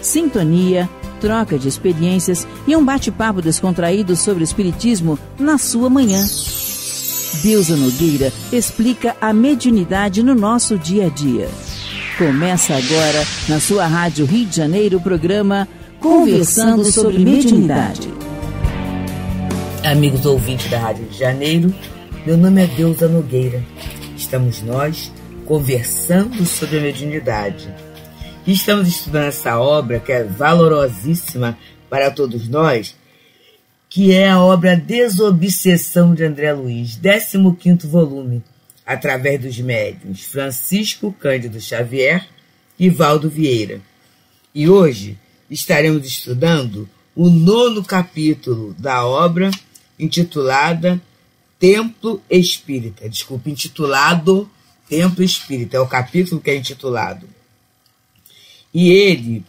sintonia, troca de experiências e um bate-papo descontraído sobre o espiritismo na sua manhã. Deusa Nogueira explica a mediunidade no nosso dia a dia. Começa agora, na sua Rádio Rio de Janeiro, o programa Conversando sobre Mediunidade. Amigos ouvintes da Rádio Rio de Janeiro, meu nome é Deusa Nogueira. Estamos nós conversando sobre a mediunidade. E estamos estudando essa obra que é valorosíssima para todos nós, que é a obra Desobsessão de André Luiz, 15º volume, através dos médiuns Francisco Cândido Xavier e Valdo Vieira. E hoje estaremos estudando o 9º capítulo da obra, intitulado Templo Espírita. Intitulado Templo Espírita, é o capítulo que é intitulado. E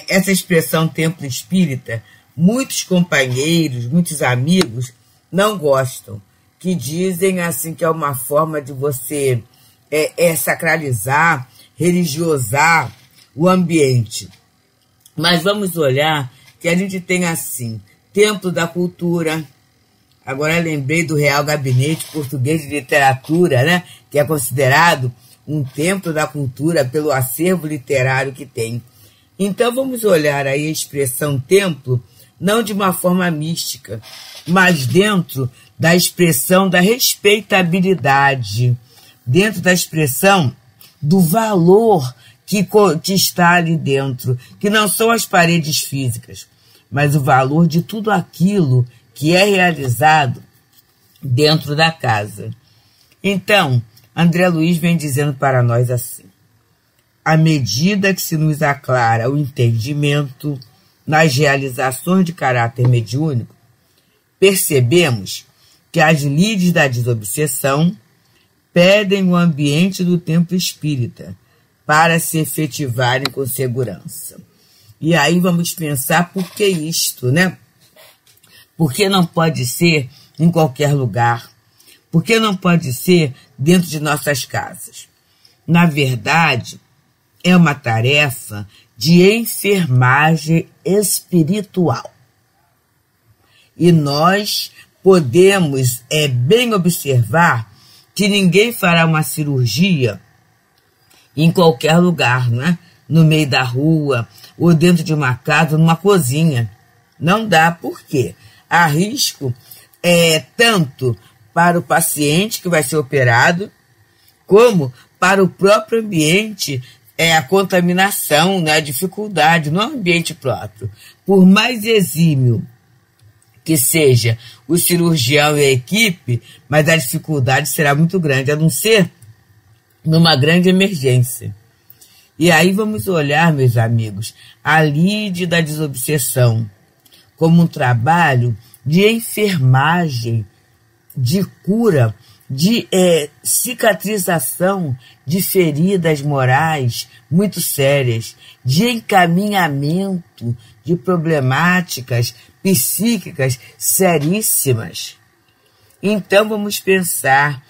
essa expressão Templo Espírita, muitos companheiros, muitos amigos não gostam, que dizem assim que é uma forma de você sacralizar, religiosar o ambiente. Mas vamos olhar que a gente tem assim, Templo da Cultura. Agora eu lembrei do Real Gabinete Português de Literatura, né? Que é considerado um templo da cultura pelo acervo literário que tem. Então vamos olhar aí a expressão templo, não de uma forma mística, mas dentro da expressão da respeitabilidade, dentro da expressão do valor que está ali dentro, que não são as paredes físicas, mas o valor de tudo aquilo que é realizado dentro da casa. Então, André Luiz vem dizendo para nós assim: à medida que se nos aclara o entendimento nas realizações de caráter mediúnico, percebemos que as lides da desobsessão pedem o ambiente do templo espírita para se efetivarem com segurança. E aí vamos pensar por que isto, né? Porque não pode ser em qualquer lugar? Porque não pode ser dentro de nossas casas? Na verdade, é uma tarefa de enfermagem espiritual. E nós podemos bem observar que ninguém fará uma cirurgia em qualquer lugar, né? No meio da rua, ou dentro de uma casa, numa cozinha. Não dá. Por quê? Há risco tanto para o paciente que vai ser operado, como para o próprio ambiente, a contaminação, né, a dificuldade no ambiente próprio. Por mais exímio que seja o cirurgião e a equipe, mas a dificuldade será muito grande, a não ser numa grande emergência. E aí vamos olhar, meus amigos, a lide da desobsessão como um trabalho de enfermagem, de cura, de cicatrização de feridas morais muito sérias, de encaminhamento de problemáticas psíquicas seríssimas. Então vamos pensar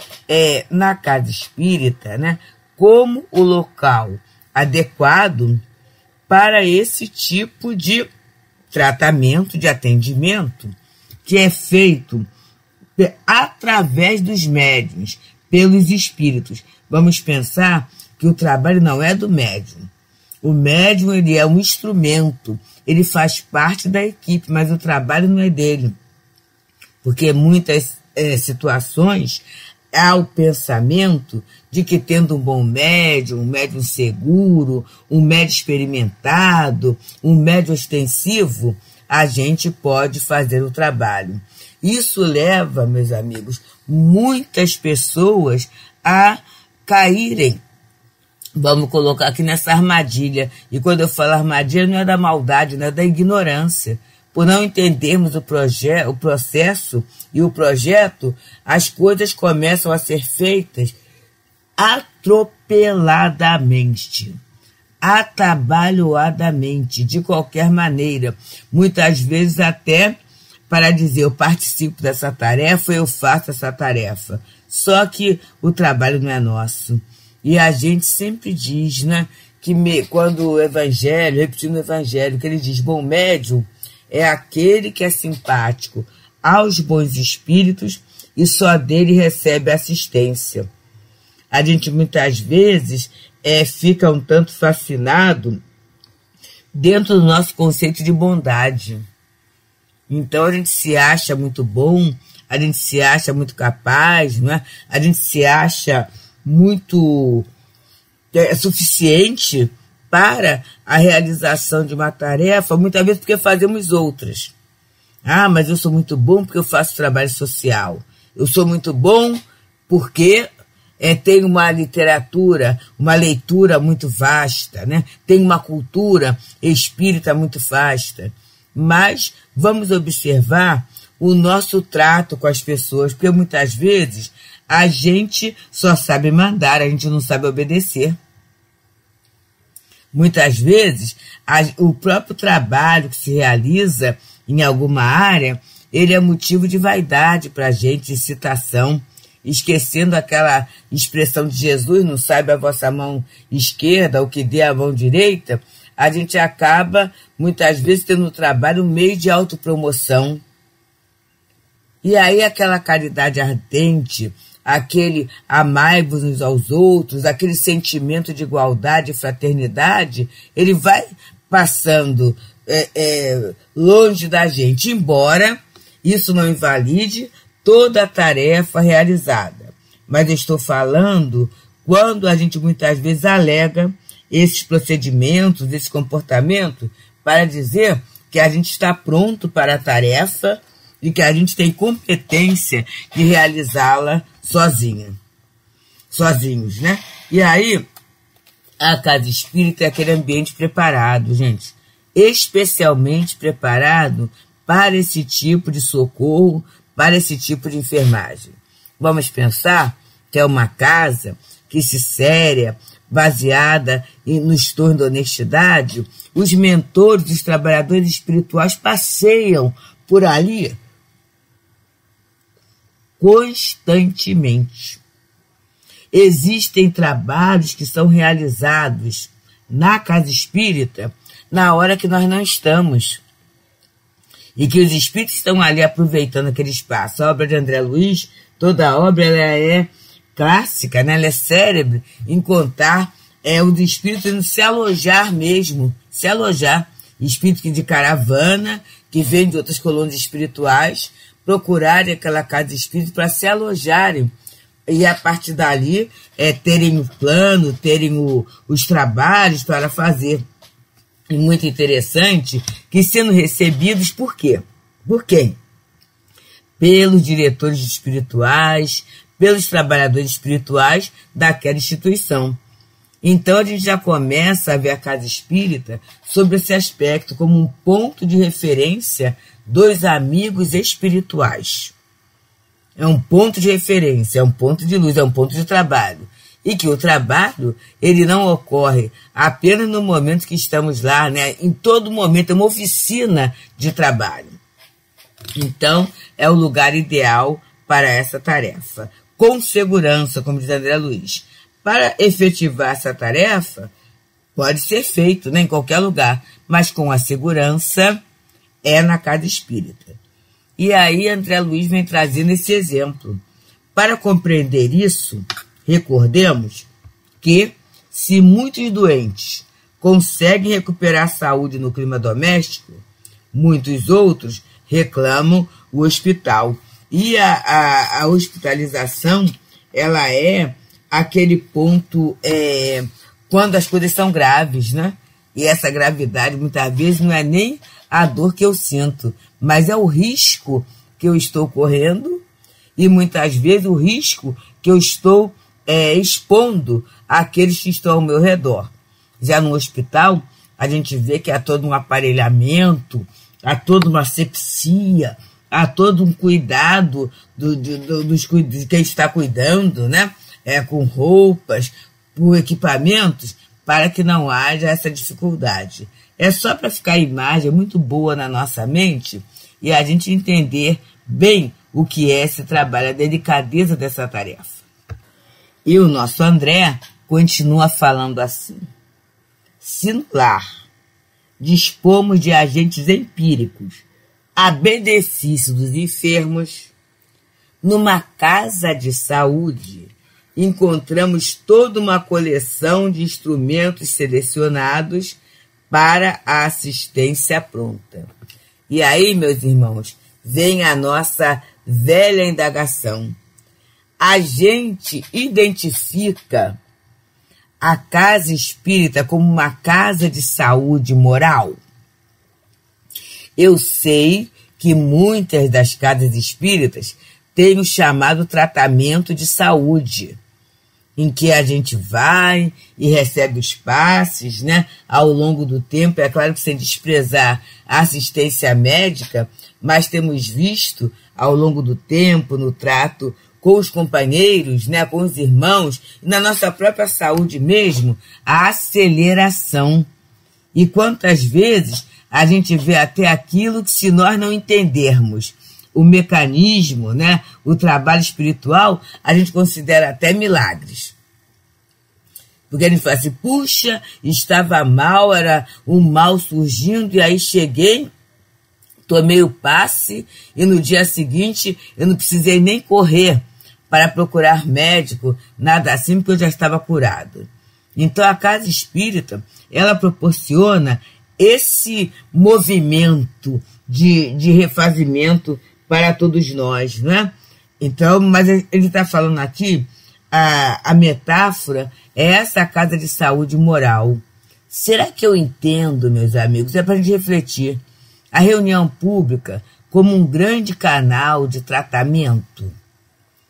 na casa espírita, né, como o local adequado para esse tipo de tratamento, de atendimento, que é feito através dos médiuns, pelos espíritos. Vamos pensar que o trabalho não é do médium. O médium, ele é um instrumento, ele faz parte da equipe, mas o trabalho não é dele. Porque muitas situações há o pensamento de que tendo um bom médium, um médium seguro, um médium experimentado, um médium ostensivo, a gente pode fazer o trabalho. Isso leva, meus amigos, muitas pessoas a caírem, vamos colocar aqui nessa armadilha. E quando eu falo armadilha, não é da maldade, não é da ignorância. Por não entendermos o processo e o projeto, as coisas começam a ser feitas atropeladamente, atabalhoadamente, de qualquer maneira. Muitas vezes até para dizer, eu participo dessa tarefa, eu faço essa tarefa. Só que o trabalho não é nosso. E a gente sempre diz, né, quando o Evangelho, repetindo o Evangelho, que ele diz, bom médium é aquele que é simpático aos bons espíritos e só dele recebe assistência. A gente muitas vezes fica um tanto fascinado dentro do nosso conceito de bondade. Então a gente se acha muito bom, a gente se acha muito capaz, não é? A gente se acha muito suficiente para a realização de uma tarefa, muitas vezes porque fazemos outras. Ah, mas eu sou muito bom porque eu faço trabalho social. Eu sou muito bom porque tenho uma literatura, uma leitura muito vasta, né? Tenho uma cultura espírita muito vasta. Mas vamos observar o nosso trato com as pessoas, porque muitas vezes a gente só sabe mandar, a gente não sabe obedecer. Muitas vezes o próprio trabalho que se realiza em alguma área, ele é motivo de vaidade para a gente, de citação, esquecendo aquela expressão de Jesus, não saiba a vossa mão esquerda o que dê a mão direita, a gente acaba, muitas vezes, tendo no trabalho um meio de autopromoção. E aí aquela caridade ardente, aquele amai-vos uns aos outros, aquele sentimento de igualdade e fraternidade, ele vai passando longe da gente, embora isso não invalide toda a tarefa realizada. Mas eu estou falando quando a gente muitas vezes alega esses procedimentos, esse comportamento, para dizer que a gente está pronto para a tarefa e que a gente tem competência de realizá-la sozinhos, né? E aí, a casa espírita é aquele ambiente preparado, gente, especialmente preparado para esse tipo de socorro, para esse tipo de enfermagem. Vamos pensar que é uma casa que se séria, baseada nos tons da honestidade, os mentores, os trabalhadores espirituais passeiam por ali constantemente. Existem trabalhos que são realizados na casa espírita na hora que nós não estamos. E que os espíritos estão ali aproveitando aquele espaço. A obra de André Luiz, toda a obra ela é clássica, né? Ela é célebre em contar os espíritos indo se alojar mesmo, se alojar. Espírito de caravana, que vem de outras colônias espirituais, procurarem aquela casa espírita para se alojarem. E a partir dali, terem o plano, terem os trabalhos para fazer. E muito interessante que sendo recebidos por quê? Por quem? Pelos diretores espirituais, pelos trabalhadores espirituais daquela instituição. Então a gente já começa a ver a casa espírita sobre esse aspecto como um ponto de referência dos amigos espirituais. É um ponto de referência, é um ponto de luz, é um ponto de trabalho. E que o trabalho, ele não ocorre apenas no momento que estamos lá, né? Em todo momento, é uma oficina de trabalho. Então, é o lugar ideal para essa tarefa. Com segurança, como diz André Luiz. Para efetivar essa tarefa, pode ser feito, né, em qualquer lugar, mas com a segurança é na casa espírita. E aí André Luiz vem trazendo esse exemplo. Para compreender isso, recordemos que se muitos doentes conseguem recuperar a saúde no clima doméstico, muitos outros reclamam o hospital. E a hospitalização, ela é aquele ponto quando as coisas são graves, né? E essa gravidade, muitas vezes, não é nem a dor que eu sinto, mas é o risco que eu estou correndo e, muitas vezes, o risco que eu estou expondo àqueles que estão ao meu redor. Já no hospital, a gente vê que há todo um aparelhamento, há toda uma asepsia, há todo um cuidado de quem está cuidando, né? Com roupas, com equipamentos, para que não haja essa dificuldade. É só para ficar a imagem muito boa na nossa mente e a gente entender bem o que é esse trabalho, a delicadeza dessa tarefa. E o nosso André continua falando assim. se no lar dispomos de agentes empíricos a benefício dos enfermos, numa casa de saúde encontramos toda uma coleção de instrumentos selecionados para a assistência pronta. E aí, meus irmãos, vem a nossa velha indagação. A gente identifica a casa espírita como uma casa de saúde moral? Eu sei que muitas das casas espíritas têm o chamado tratamento de saúde, em que a gente vai e recebe os passes, né, ao longo do tempo. É claro que sem desprezar a assistência médica, mas temos visto ao longo do tempo, no trato com os companheiros, né, com os irmãos, na nossa própria saúde mesmo, a aceleração. E quantas vezes a gente vê até aquilo que, se nós não entendermos o mecanismo, né, o trabalho espiritual, a gente considera até milagres. Porque a gente fala assim, puxa, estava mal, era um mal surgindo, e aí cheguei, tomei o passe, e no dia seguinte eu não precisei nem correr para procurar médico, nada assim, porque eu já estava curado. Então a casa espírita, ela proporciona esse movimento de refazimento para todos nós, né? Então, mas ele está falando aqui, a metáfora é essa casa de saúde moral. Será que eu entendo, meus amigos? É para a gente refletir. A reunião pública como um grande canal de tratamento,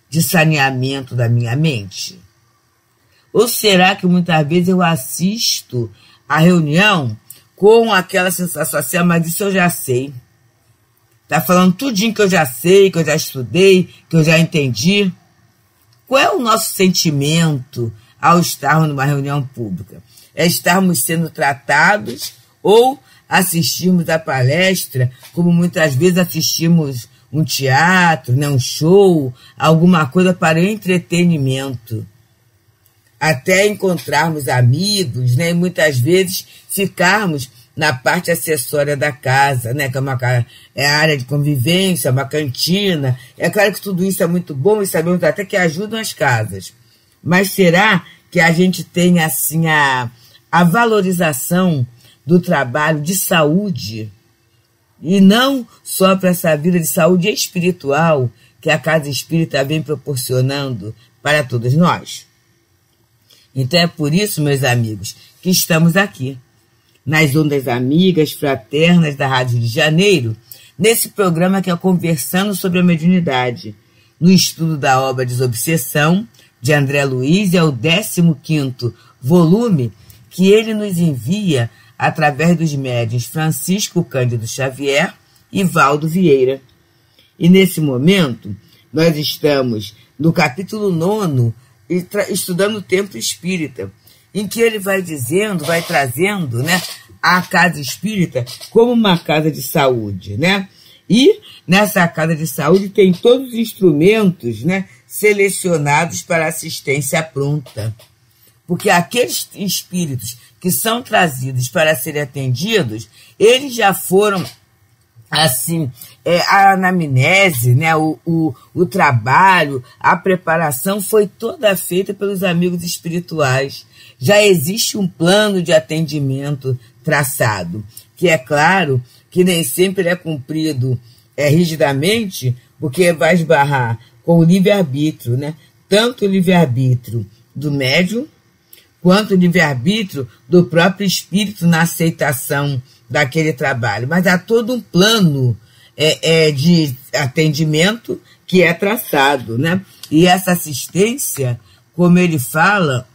de saneamento da minha mente? Ou será que muitas vezes eu assisto a reunião com aquela sensação assim, mas isso eu já sei. Está falando tudinho que eu já sei, que eu já estudei, que eu já entendi. Qual é o nosso sentimento ao estarmos numa reunião pública? É estarmos sendo tratados ou assistirmos a palestra, como muitas vezes assistimos um teatro, né, um show, alguma coisa para entretenimento, até encontrarmos amigos, né, e muitas vezes ficarmos na parte acessória da casa, né, que é a área de convivência, uma cantina. É claro que tudo isso é muito bom e sabemos até que ajudam as casas. Mas será que a gente tem assim a valorização do trabalho de saúde? E não só para essa vida de saúde espiritual que a casa espírita vem proporcionando para todos nós. Então é por isso, meus amigos, que estamos aqui, nas ondas amigas, fraternas da Rádio Rio de Janeiro, nesse programa que é Conversando sobre a Mediunidade, no estudo da obra Desobsessão, de André Luiz, é o 15º volume que ele nos envia através dos médiuns Francisco Cândido Xavier e Valdo Vieira. E nesse momento, nós estamos no capítulo 9, estudando o Templo Espírita, em que ele vai dizendo, vai trazendo, né, a casa espírita como uma casa de saúde, né? E nessa casa de saúde tem todos os instrumentos, né, selecionados para assistência pronta. Porque aqueles espíritos que são trazidos para serem atendidos, eles já foram, assim, a anamnese, né, o trabalho, a preparação foi toda feita pelos amigos espirituais. Já existe um plano de atendimento traçado, que é claro que nem sempre é cumprido rigidamente, porque vai esbarrar com o livre-arbítrio, né? Tanto o livre-arbítrio do médium, quanto o livre-arbítrio do próprio espírito na aceitação daquele trabalho. Mas há todo um plano de atendimento que é traçado, né? E essa assistência, como ele fala,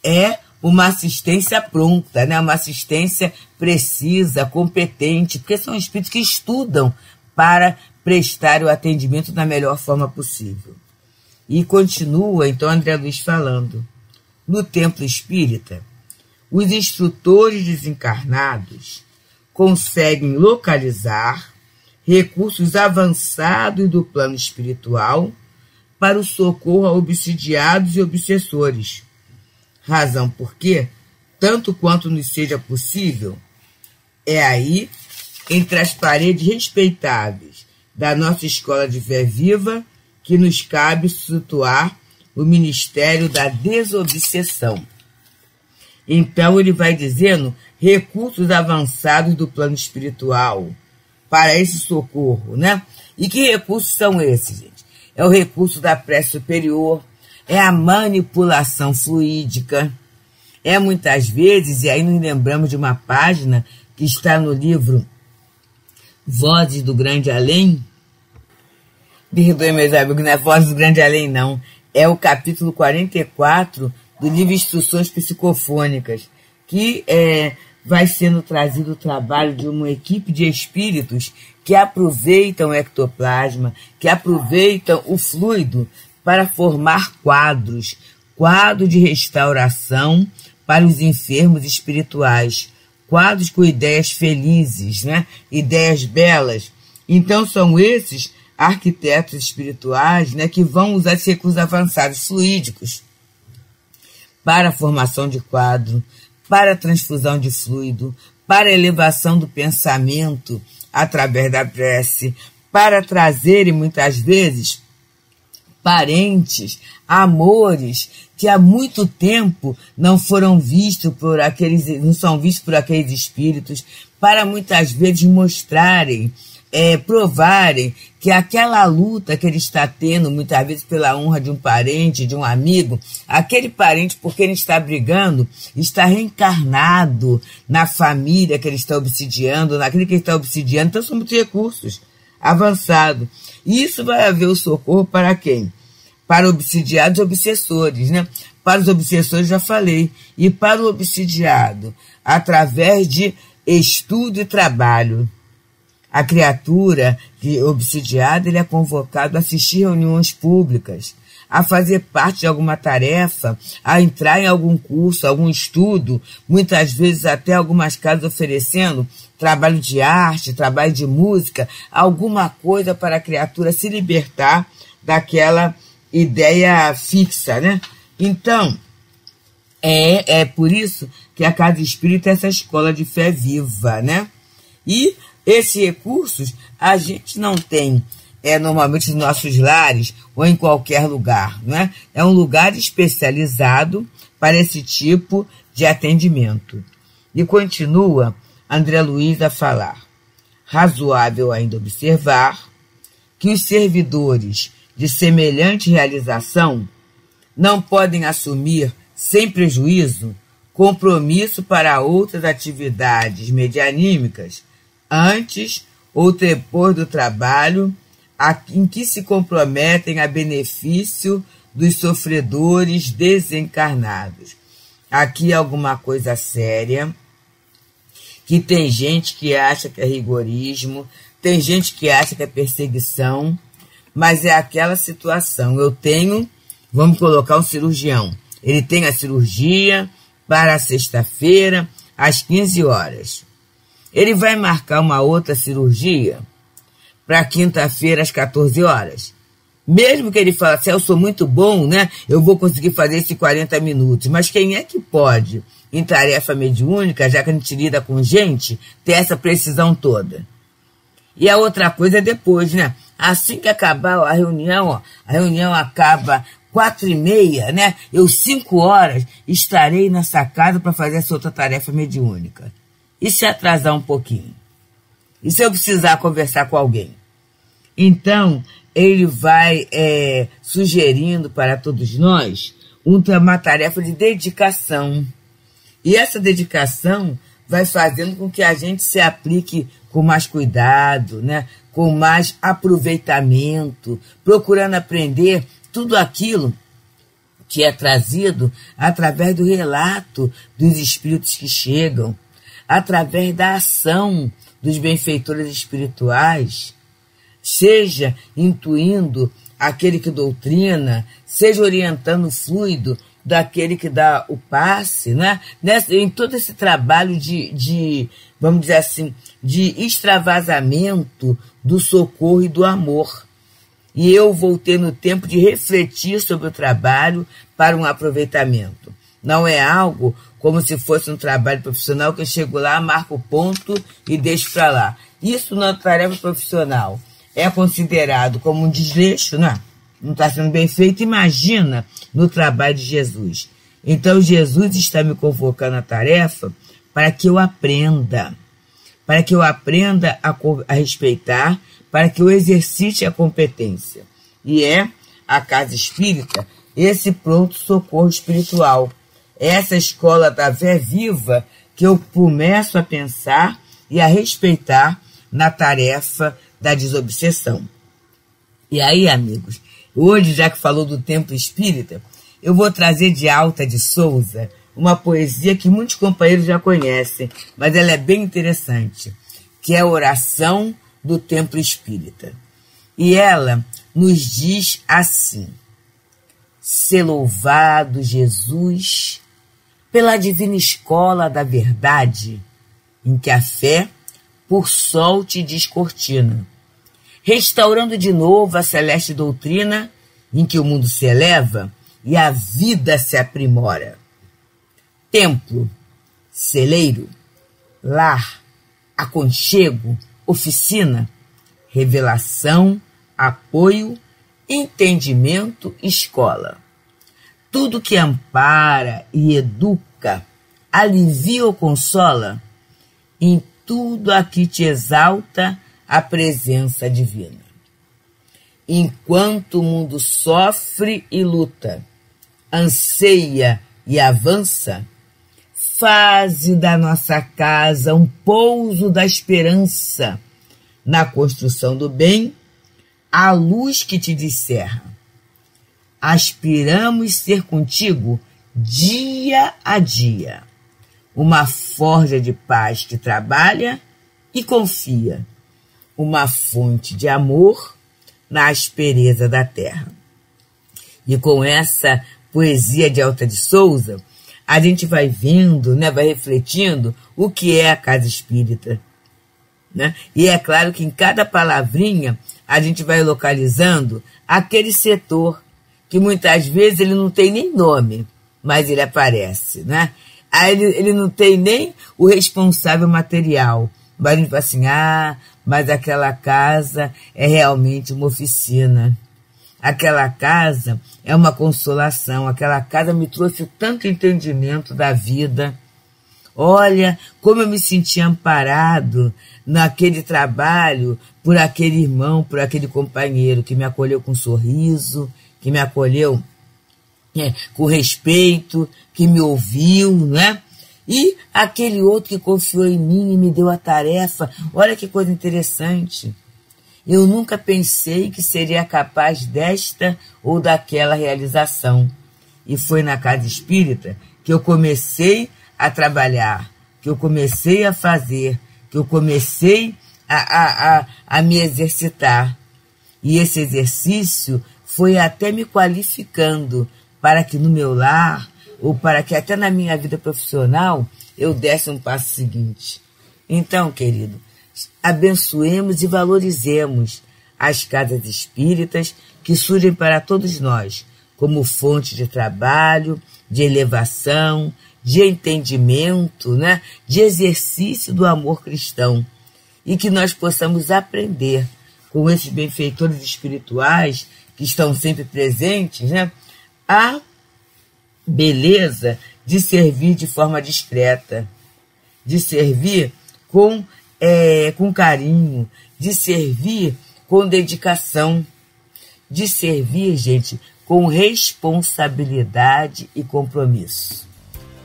é uma assistência pronta, né? Uma assistência precisa, competente, porque são espíritos que estudam para prestar o atendimento da melhor forma possível. E continua, então, André Luiz falando. No Templo Espírita, os instrutores desencarnados conseguem localizar recursos avançados do plano espiritual para o socorro a obsidiados e obsessores, razão porque tanto quanto nos seja possível, é aí, entre as paredes respeitáveis da nossa escola de fé viva, que nos cabe situar o ministério da desobsessão. Então ele vai dizendo recursos avançados do plano espiritual para esse socorro, né? E que recursos são esses, gente? É o recurso da prece superior, é a manipulação fluídica, é muitas vezes, e aí nos lembramos de uma página que está no livro Vozes do Grande Além. Perdoe, meus amigos, não é Vozes do Grande Além, não. É o capítulo 44 do livro Instruções Psicofônicas, que vai sendo trazido o trabalho de uma equipe de espíritos que aproveitam o ectoplasma, que aproveitam o fluido para formar quadros de restauração para os enfermos espirituais, quadros com ideias felizes, né? Ideias belas. Então são esses arquitetos espirituais, né, que vão usar esses recursos avançados fluídicos para a formação de quadro, para a transfusão de fluido, para a elevação do pensamento através da prece, para trazerem muitas vezes parentes, amores que há muito tempo não foram vistos por aqueles, não são vistos por aqueles espíritos, para muitas vezes mostrarem, provarem que aquela luta que ele está tendo, muitas vezes pela honra de um parente, de um amigo, aquele parente por quem ele está brigando, está reencarnado na família que ele está obsidiando, naquele que ele está obsidiando. Então são muitos recursos avançados. E isso vai haver o socorro para quem? Para obsidiados e obsessores, né? Para os obsessores já falei. E para o obsidiado, através de estudo e trabalho. A criatura obsidiada, ele é convocado a assistir reuniões públicas, a fazer parte de alguma tarefa, a entrar em algum curso, algum estudo, muitas vezes até algumas casas oferecendo trabalho de arte, trabalho de música, alguma coisa para a criatura se libertar daquela ideia fixa, né? Então, é por isso que a Casa Espírita é essa escola de fé viva, né? E esses recursos a gente não tem normalmente nos nossos lares ou em qualquer lugar, né? É um lugar especializado para esse tipo de atendimento. E continua André Luiz a falar: razoável ainda observar que os servidores de semelhante realização não podem assumir, sem prejuízo, compromisso para outras atividades medianímicas antes ou depois do trabalho em que se comprometem a benefício dos sofredores desencarnados. Aqui é alguma coisa séria, que tem gente que acha que é rigorismo, tem gente que acha que é perseguição, mas é aquela situação. Eu tenho, vamos colocar um cirurgião, ele tem a cirurgia para sexta-feira, às 15 horas. Ele vai marcar uma outra cirurgia para quinta-feira, às 14 horas. Mesmo que ele fale assim, eu sou muito bom, né? Eu vou conseguir fazer esses 40 minutos. Mas quem é que pode, em tarefa mediúnica, já que a gente lida com gente, ter essa precisão toda? E a outra coisa é depois, né? Assim que acabar a reunião acaba 4h30, né? Eu 5 horas estarei nessa casa para fazer essa outra tarefa mediúnica. E se atrasar um pouquinho? E se eu precisar conversar com alguém? Então, ele vai sugerindo para todos nós uma tarefa de dedicação. E essa dedicação vai fazendo com que a gente se aplique com mais cuidado, né? Com mais aproveitamento, procurando aprender tudo aquilo que é trazido através do relato dos espíritos que chegam, através da ação dos benfeitores espirituais, seja intuindo aquele que doutrina, seja orientando o fluido daquele que dá o passe, né? Em todo esse trabalho de, vamos dizer assim, de extravasamento do socorro e do amor. E eu vou tendo tempo de refletir sobre o trabalho para um aproveitamento. Não é algo como se fosse um trabalho profissional que eu chego lá, marco o ponto e deixo para lá. Isso na tarefa profissional é considerado como um desleixo, né? Não está sendo bem feito. Imagina no trabalho de Jesus. Então Jesus está me convocando à tarefa para que eu aprenda. Para que eu aprenda a respeitar, para que eu exercite a competência. E é a Casa Espírita esse pronto-socorro espiritual. Essa escola da fé viva que eu começo a pensar e a respeitar na tarefa da desobsessão. E aí, amigos, hoje, já que falou do Templo Espírita, eu vou trazer de Alta de Souza uma poesia que muitos companheiros já conhecem, mas ela é bem interessante, que é a Oração do Templo Espírita. E ela nos diz assim: Sê louvado, Jesus, pela divina escola da verdade, em que a fé por sol te descortina, restaurando de novo a celeste doutrina em que o mundo se eleva e a vida se aprimora. Templo, celeiro, lar, aconchego, oficina, revelação, apoio, entendimento, escola. Tudo que ampara e educa, alivia ou consola, em tudo aqui te exalta a presença divina. Enquanto o mundo sofre e luta, anseia e avança, faze da nossa casa um pouso da esperança, na construção do bem, a luz que te descerra. Aspiramos ser contigo dia a dia, uma forja de paz que trabalha e confia, uma fonte de amor na aspereza da terra. E com essa poesia de Alta de Souza, a gente vai vendo, né, vai refletindo o que é a Casa Espírita, né? E é claro que em cada palavrinha a gente vai localizando aquele setor que muitas vezes ele não tem nem nome, mas ele aparece, né? Aí ele não tem nem o responsável material, mas a gente fala assim, mas aquela casa é realmente uma oficina. Aquela casa é uma consolação, aquela casa me trouxe tanto entendimento da vida. Olha como eu me senti amparado naquele trabalho por aquele irmão, por aquele companheiro que me acolheu com um sorriso, que me acolheu com respeito, que me ouviu, né? E aquele outro que confiou em mim e me deu a tarefa. Olha que coisa interessante. Eu nunca pensei que seria capaz desta ou daquela realização. E foi na Casa Espírita que eu comecei a trabalhar, que eu comecei a fazer, que eu comecei a me exercitar. E esse exercício foi até me qualificando para que no meu lar, ou para que até na minha vida profissional, eu desse um passo seguinte. Então, querido, abençoemos e valorizemos as casas espíritas que surgem para todos nós, como fonte de trabalho, de elevação, de entendimento, né? De exercício do amor cristão. E que nós possamos aprender com esses benfeitores espirituais que estão sempre presentes, né? A beleza de servir de forma discreta, de servir com carinho, de servir com dedicação, de servir, gente, com responsabilidade e compromisso.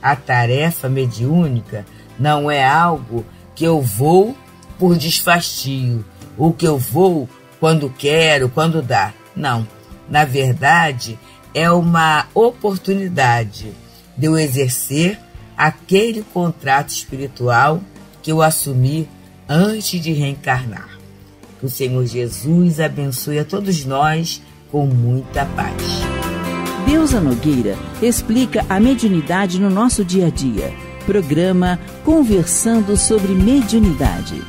A tarefa mediúnica não é algo que eu vou por desfastio, ou que eu vou quando quero, quando dá. Não, na verdade, é uma oportunidade de eu exercer aquele contrato espiritual que eu assumi antes de reencarnar. Que o Senhor Jesus abençoe a todos nós com muita paz. Deusa Nogueira explica a mediunidade no nosso dia a dia. Programa Conversando sobre Mediunidade.